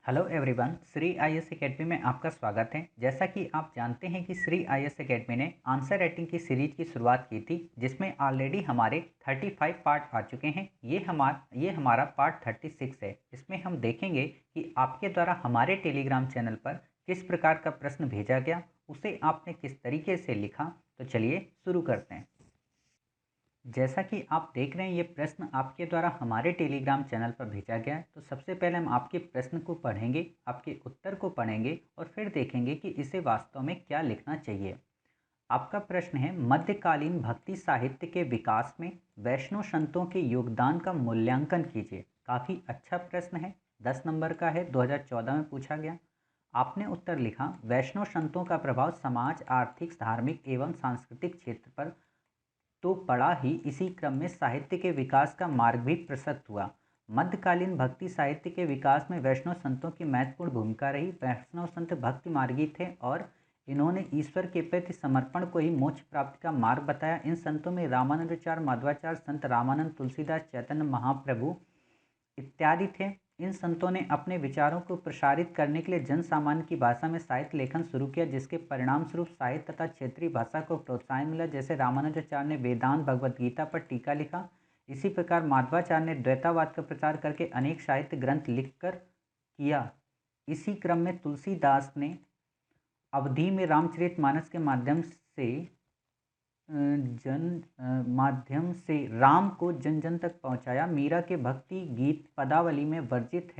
Hello everyone, Shri IAS academy में आपका स्वागत है। जैसा कि आप जानते हैं कि श्री आईएएस एकेडमी ने आंसर राइटिंग की सीरीज की शुरुआत की थी, जिसमें ऑलरेडी हमारे 35 पार्ट आ चुके हैं। ये हमारा पार्ट 36 है। इसमें हम देखेंगे कि आपके द्वारा हमारे टेलीग्राम चैनल पर किस प्रकार का प्रश्न भेजा गया, उसे आपने किस तरीके से लिखा। तो चलिए शुरू करते हैं। जैसा कि आप देख रहे हैं, ये प्रश्न आपके द्वारा हमारे टेलीग्राम चैनल पर भेजा गया है। तो सबसे पहले हम आपके प्रश्न को पढ़ेंगे, आपके उत्तर को पढ़ेंगे और फिर देखेंगे कि इसे वास्तव में क्या लिखना चाहिए। आपका प्रश्न है, मध्यकालीन भक्ति साहित्य के विकास में वैष्णव संतों के योगदान का मूल्यांकन कीजिए। काफ़ी अच्छा प्रश्न है, 10 नंबर का है, 2014 में पूछा गया। आपने उत्तर लिखा, वैष्णव संतों का प्रभाव समाज, आर्थिक, धार्मिक एवं सांस्कृतिक क्षेत्र पर तो पड़ा ही, इसी क्रम में साहित्य के विकास का मार्ग भी प्रशस्त हुआ। मध्यकालीन भक्ति साहित्य के विकास में वैष्णव संतों की महत्वपूर्ण भूमिका रही। वैष्णव संत भक्ति मार्गी थे और इन्होंने ईश्वर के प्रति समर्पण को ही मोक्ष प्राप्ति का मार्ग बताया। इन संतों में रामानुजाचार्य, माधवाचार्य, संत रामानंद, तुलसीदास, चैतन्य महाप्रभु इत्यादि थे। इन संतों ने अपने विचारों को प्रसारित करने के लिए जन सामान्य की भाषा में साहित्य लेखन शुरू किया, जिसके परिणाम स्वरूप साहित्य तथा क्षेत्रीय भाषा को प्रोत्साहन मिला। जैसे रामानुजाचार्य ने वेदांत, भगवद गीता पर टीका लिखा। इसी प्रकार माधवाचार्य ने द्वैतावाद का प्रचार करके अनेक साहित्य ग्रंथ लिखकर किया। इसी क्रम में तुलसीदास ने अवधि में रामचरितमानस के माध्यम से राम को जन जन तक पहुंचाया। मीरा के भक्ति गीत पदावली में वर्णित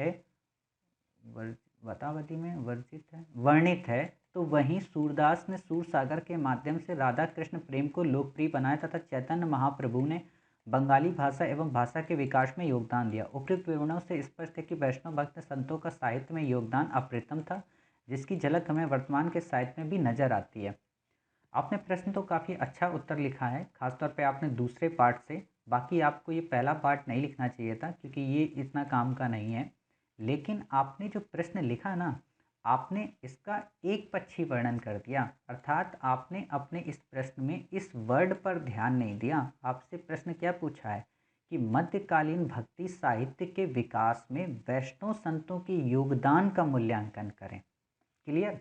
है, तो वहीं सूरदास ने सूरसागर के माध्यम से राधा कृष्ण प्रेम को लोकप्रिय बनाया तथा चैतन्य महाप्रभु ने बंगाली भाषा एवं भाषा के विकास में योगदान दिया। उपयुक्त विवरणों से स्पष्ट है कि वैष्णव भक्त संतों का साहित्य में योगदान अप्रतिम था, जिसकी झलक हमें वर्तमान के साहित्य में भी नजर आती है। आपने प्रश्न तो काफ़ी अच्छा उत्तर लिखा है, खासतौर पे आपने दूसरे पार्ट से। बाकी आपको ये पहला पार्ट नहीं लिखना चाहिए था, क्योंकि ये इतना काम का नहीं है। लेकिन आपने जो प्रश्न लिखा ना, आपने इसका एक पक्षी वर्णन कर दिया, अर्थात आपने अपने इस प्रश्न में इस वर्ड पर ध्यान नहीं दिया। आपसे प्रश्न क्या पूछा है कि मध्यकालीन भक्ति साहित्य के विकास में वैष्णव संतों के योगदान का मूल्यांकन करें। क्लियर?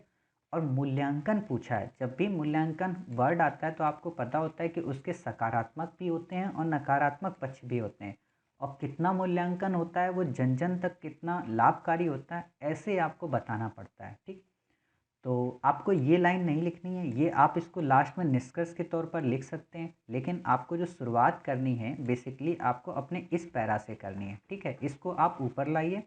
और मूल्यांकन पूछा है। जब भी मूल्यांकन वर्ड आता है तो आपको पता होता है कि उसके सकारात्मक भी होते हैं और नकारात्मक पक्ष भी होते हैं, और कितना मूल्यांकन होता है वो जन जन तक कितना लाभकारी होता है, ऐसे आपको बताना पड़ता है। ठीक, तो आपको ये लाइन नहीं लिखनी है, ये आप इसको लास्ट में निष्कर्ष के तौर पर लिख सकते हैं। लेकिन आपको जो शुरुआत करनी है बेसिकली आपको अपने इस पैरा से करनी है। ठीक है, इसको आप ऊपर लाइए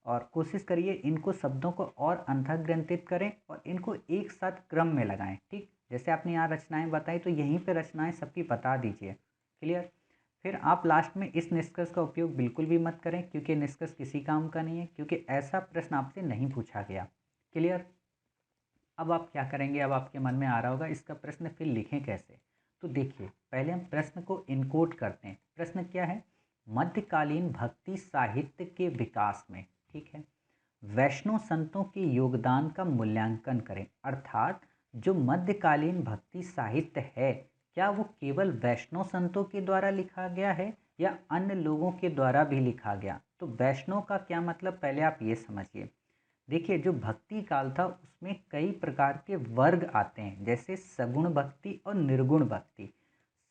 और कोशिश करिए इनको शब्दों को और अंतःग्रंथित करें और इनको एक साथ क्रम में लगाएं। ठीक, जैसे आपने यहाँ रचनाएं बताई, तो यहीं पे रचनाएं सबकी बता दीजिए। क्लियर? फिर आप लास्ट में इस निष्कर्ष का उपयोग बिल्कुल भी मत करें, क्योंकि निष्कर्ष किसी काम का नहीं है, क्योंकि ऐसा प्रश्न आपसे नहीं पूछा गया। क्लियर? अब आप क्या करेंगे, अब आपके मन में आ रहा होगा इसका प्रश्न फिर लिखें कैसे। तो देखिए, पहले हम प्रश्न को इनकोड करते हैं। प्रश्न क्या है? मध्यकालीन भक्ति साहित्य के विकास में, ठीक है, वैष्णव संतों के योगदान का मूल्यांकन करें। अर्थात जो मध्यकालीन भक्ति साहित्य है, क्या वो केवल वैष्णव संतों के द्वारा लिखा गया है या अन्य लोगों के द्वारा भी लिखा गया। तो वैष्णव का क्या मतलब, पहले आप ये समझिए। देखिए, जो भक्ति काल था उसमें कई प्रकार के वर्ग आते हैं, जैसे सगुण भक्ति और निर्गुण भक्ति।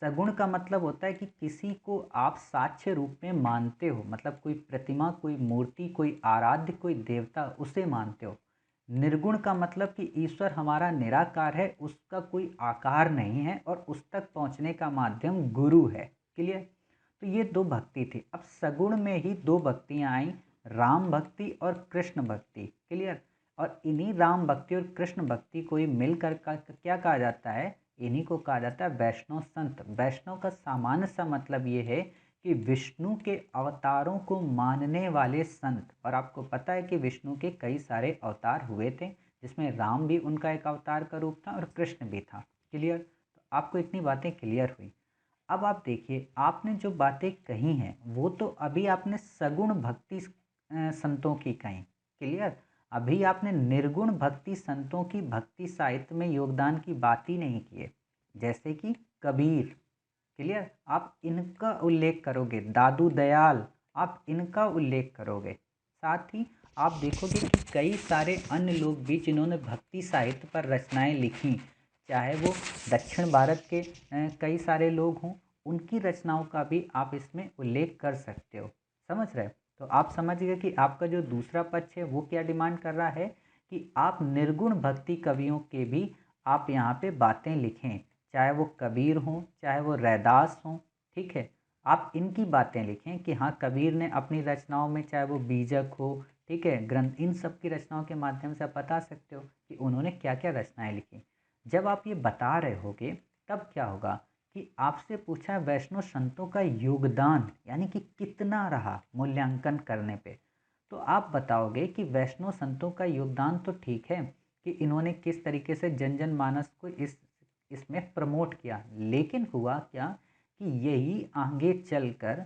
सगुण का मतलब होता है कि किसी को आप साक्ष्य रूप में मानते हो, मतलब कोई प्रतिमा, कोई मूर्ति, कोई आराध्य, कोई देवता, उसे मानते हो। निर्गुण का मतलब कि ईश्वर हमारा निराकार है, उसका कोई आकार नहीं है और उस तक पहुंचने का माध्यम गुरु है। क्लियर? तो ये दो भक्ति थी। अब सगुण में ही दो भक्तियां आई, राम भक्ति और कृष्ण भक्ति। क्लियर? और इन्हीं राम भक्ति और कृष्ण भक्ति को ही मिलकर का क्या कहा जाता है, इन्हीं को कहा जाता है वैष्णव संत। वैष्णव का सामान्य सा मतलब ये है कि विष्णु के अवतारों को मानने वाले संत। और आपको पता है कि विष्णु के कई सारे अवतार हुए थे, जिसमें राम भी उनका एक अवतार का रूप था और कृष्ण भी था। क्लियर? तो आपको इतनी बातें क्लियर हुई। अब आप देखिए, आपने जो बातें कही हैं वो तो अभी आपने सगुण भक्ति संतों की कही। क्लियर? अभी आपने निर्गुण भक्ति संतों की भक्ति साहित्य में योगदान की बात ही नहीं की है, जैसे कि कबीर। क्लियर? आप इनका उल्लेख करोगे, दादू दयाल, आप इनका उल्लेख करोगे। साथ ही आप देखोगे कि कई सारे अन्य लोग भी जिन्होंने भक्ति साहित्य पर रचनाएं लिखी, चाहे वो दक्षिण भारत के कई सारे लोग हों, उनकी रचनाओं का भी आप इसमें उल्लेख कर सकते हो। समझ रहे हो? तो आप समझ गए कि आपका जो दूसरा पक्ष है वो क्या डिमांड कर रहा है कि आप निर्गुण भक्ति कवियों के भी आप यहाँ पे बातें लिखें, चाहे वो कबीर हों, चाहे वो रैदास हों। ठीक है, आप इनकी बातें लिखें कि हाँ, कबीर ने अपनी रचनाओं में, चाहे वो बीजक हो, ठीक है, ग्रंथ, इन सब की रचनाओं के माध्यम से आप बता सकते हो कि उन्होंने क्या क्या रचनाएं लिखी। जब आप ये बता रहे होगे तब क्या होगा कि आपसे पूछा वैष्णव संतों का योगदान यानी कि कितना रहा मूल्यांकन करने पे, तो आप बताओगे कि वैष्णव संतों का योगदान तो ठीक है कि इन्होंने किस तरीके से जन जन मानस को इसमें प्रमोट किया, लेकिन हुआ क्या कि यही आगे चलकर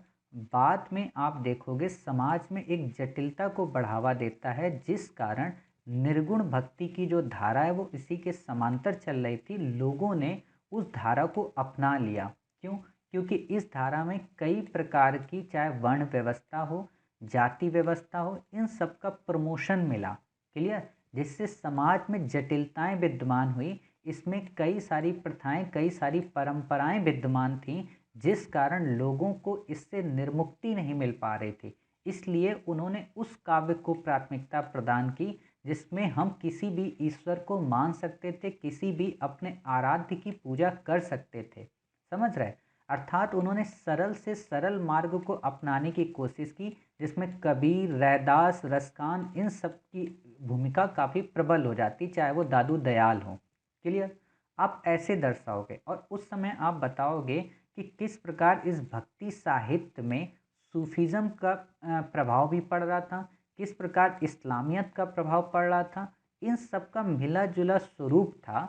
बाद में आप देखोगे समाज में एक जटिलता को बढ़ावा देता है, जिस कारण निर्गुण भक्ति की जो धारा है वो इसी के समांतर चल रही थी। लोगों ने उस धारा को अपना लिया। क्यों? क्योंकि इस धारा में कई प्रकार की, चाहे वर्ण व्यवस्था हो, जाति व्यवस्था हो, इन सब का प्रमोशन मिला। क्लियर? जिससे समाज में जटिलताएं विद्यमान हुई। इसमें कई सारी प्रथाएं, कई सारी परंपराएं विद्यमान थीं, जिस कारण लोगों को इससे निर्मुक्ति नहीं मिल पा रही थी। इसलिए उन्होंने उस काव्य को प्राथमिकता प्रदान की जिसमें हम किसी भी ईश्वर को मान सकते थे, किसी भी अपने आराध्य की पूजा कर सकते थे। समझ रहे? अर्थात उन्होंने सरल से सरल मार्ग को अपनाने की कोशिश की, जिसमें कबीर, रैदास, रसकान, इन सब की भूमिका काफ़ी प्रबल हो जाती, चाहे वो दादू दयाल हो। क्लियर? आप ऐसे दर्शाओगे और उस समय आप बताओगे कि किस प्रकार इस भक्ति साहित्य में सूफीज़्म का प्रभाव भी पड़ रहा था, किस प्रकार इस्लामियत का प्रभाव पड़ रहा था। इन सब का मिला जुला स्वरूप था,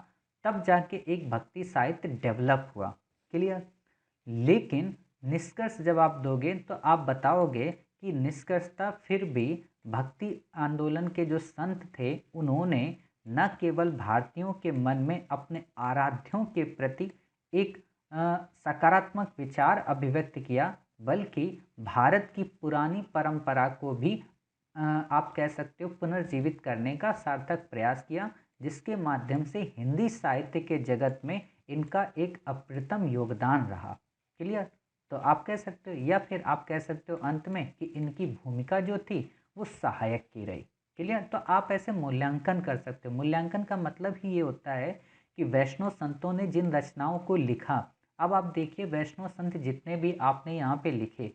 तब जाके एक भक्ति साहित्य डेवलप हुआ। क्लियर? लेकिन निष्कर्ष जब आप दोगे तो आप बताओगे कि निष्कर्षता फिर भी भक्ति आंदोलन के जो संत थे उन्होंने न केवल भारतीयों के मन में अपने आराध्यों के प्रति एक सकारात्मक विचार अभिव्यक्त किया, बल्कि भारत की पुरानी परंपरा को भी आप कह सकते हो पुनर्जीवित करने का सार्थक प्रयास किया, जिसके माध्यम से हिंदी साहित्य के जगत में इनका एक अप्रतिम योगदान रहा। क्लियर? तो आप कह सकते हो, या फिर आप कह सकते हो अंत में कि इनकी भूमिका जो थी वो सहायक की रही। क्लियर? तो आप ऐसे मूल्यांकन कर सकते हो। मूल्यांकन का मतलब ही ये होता है कि वैष्णव संतों ने जिन रचनाओं को लिखा, अब आप देखिए वैष्णव संत जितने भी आपने यहाँ पे लिखे,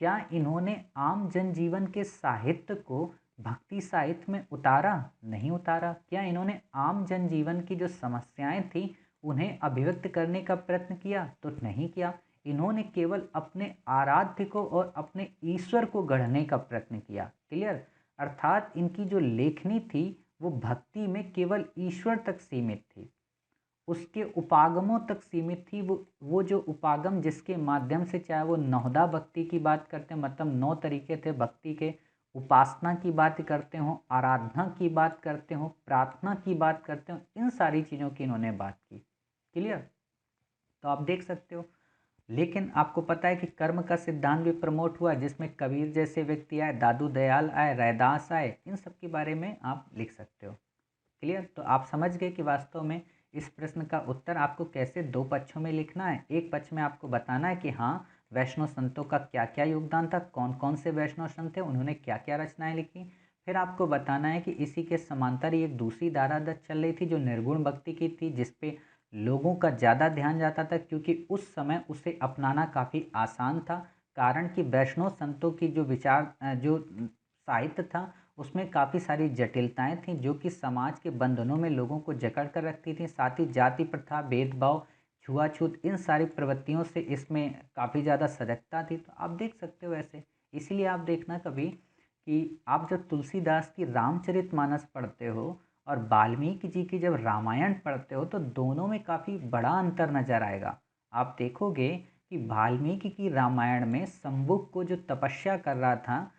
क्या इन्होंने आम जनजीवन के साहित्य को भक्ति साहित्य में उतारा? नहीं उतारा। क्या इन्होंने आम जनजीवन की जो समस्याएं थी उन्हें अभिव्यक्त करने का प्रयत्न किया? तो नहीं किया। इन्होंने केवल अपने आराध्य को और अपने ईश्वर को गढ़ने का प्रयत्न किया। क्लियर? अर्थात इनकी जो लेखनी थी वो भक्ति में केवल ईश्वर तक सीमित थी, उसके उपागमों तक सीमित थी। वो जो उपागम जिसके माध्यम से, चाहे वो नौदा भक्ति की बात करते हैं, मतलब 9 तरीके थे भक्ति के, उपासना की बात करते हो, आराधना की बात करते हो, प्रार्थना की बात करते हो, इन सारी चीज़ों की इन्होंने बात की। क्लियर? तो आप देख सकते हो। लेकिन आपको पता है कि कर्म का सिद्धांत भी प्रमोट हुआ, जिसमें कबीर जैसे व्यक्ति आए, दादू दयाल आए, रैदास आए, इन सब के बारे में आप लिख सकते हो। क्लियर? तो आप समझ गए कि वास्तव में इस प्रश्न का उत्तर आपको कैसे दो पक्षों में लिखना है। एक पक्ष में आपको बताना है कि हाँ, वैष्णव संतों का क्या क्या योगदान था, कौन कौन से वैष्णव संत थे, उन्होंने क्या क्या रचनाएं लिखी। फिर आपको बताना है कि इसी के समांतर ही एक दूसरी धारा चल रही थी जो निर्गुण भक्ति की थी, जिसपे लोगों का ज़्यादा ध्यान जाता था, क्योंकि उस समय उसे अपनाना काफ़ी आसान था। कारण कि वैष्णव संतों की जो विचार, जो साहित्य था, उसमें काफ़ी सारी जटिलताएं थीं जो कि समाज के बंधनों में लोगों को जकड़ कर रखती थी। साथ ही जाति प्रथा, भेदभाव, छुआछूत, इन सारी प्रवृत्तियों से इसमें काफ़ी ज़्यादा सजगता थी। तो आप देख सकते हो ऐसे। इसीलिए आप देखना कभी कि आप जब तुलसीदास की रामचरितमानस पढ़ते हो और वाल्मीकि जी की जब रामायण पढ़ते हो, तो दोनों में काफ़ी बड़ा अंतर नज़र आएगा। आप देखोगे कि वाल्मीकि की रामायण में शंबुक को जो तपस्या कर रहा था,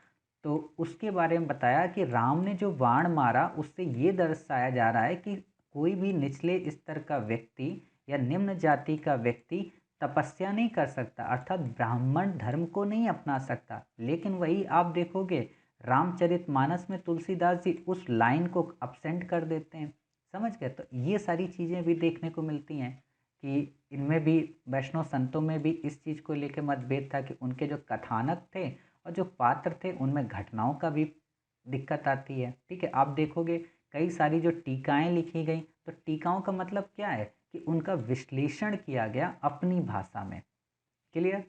तो उसके बारे में बताया कि राम ने जो बाण मारा उससे ये दर्शाया जा रहा है कि कोई भी निचले स्तर का व्यक्ति या निम्न जाति का व्यक्ति तपस्या नहीं कर सकता, अर्थात ब्राह्मण धर्म को नहीं अपना सकता। लेकिन वही आप देखोगे रामचरितमानस में तुलसीदास जी उस लाइन को अपसेंट कर देते हैं। समझ गए? तो ये सारी चीज़ें भी देखने को मिलती हैं कि इनमें भी वैष्णव संतों में भी इस चीज़ को लेकर मतभेद था कि उनके जो कथानक थे और जो पात्र थे उनमें घटनाओं का भी दिक्कत आती है। ठीक है, आप देखोगे कई सारी जो टीकाएं लिखी गई, तो टीकाओं का मतलब क्या है कि उनका विश्लेषण किया गया अपनी भाषा में। क्लियर?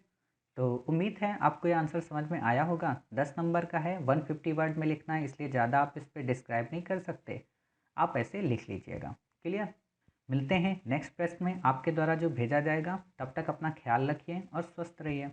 तो उम्मीद है आपको ये आंसर समझ में आया होगा। 10 नंबर का है, 150 वर्ड में लिखना है, इसलिए ज़्यादा आप इस पे डिस्क्राइब नहीं कर सकते, आप ऐसे लिख लीजिएगा। क्लियर? मिलते हैं नेक्स्ट प्रश्न में आपके द्वारा जो भेजा जाएगा। तब तक अपना ख्याल रखिए और स्वस्थ रहिए।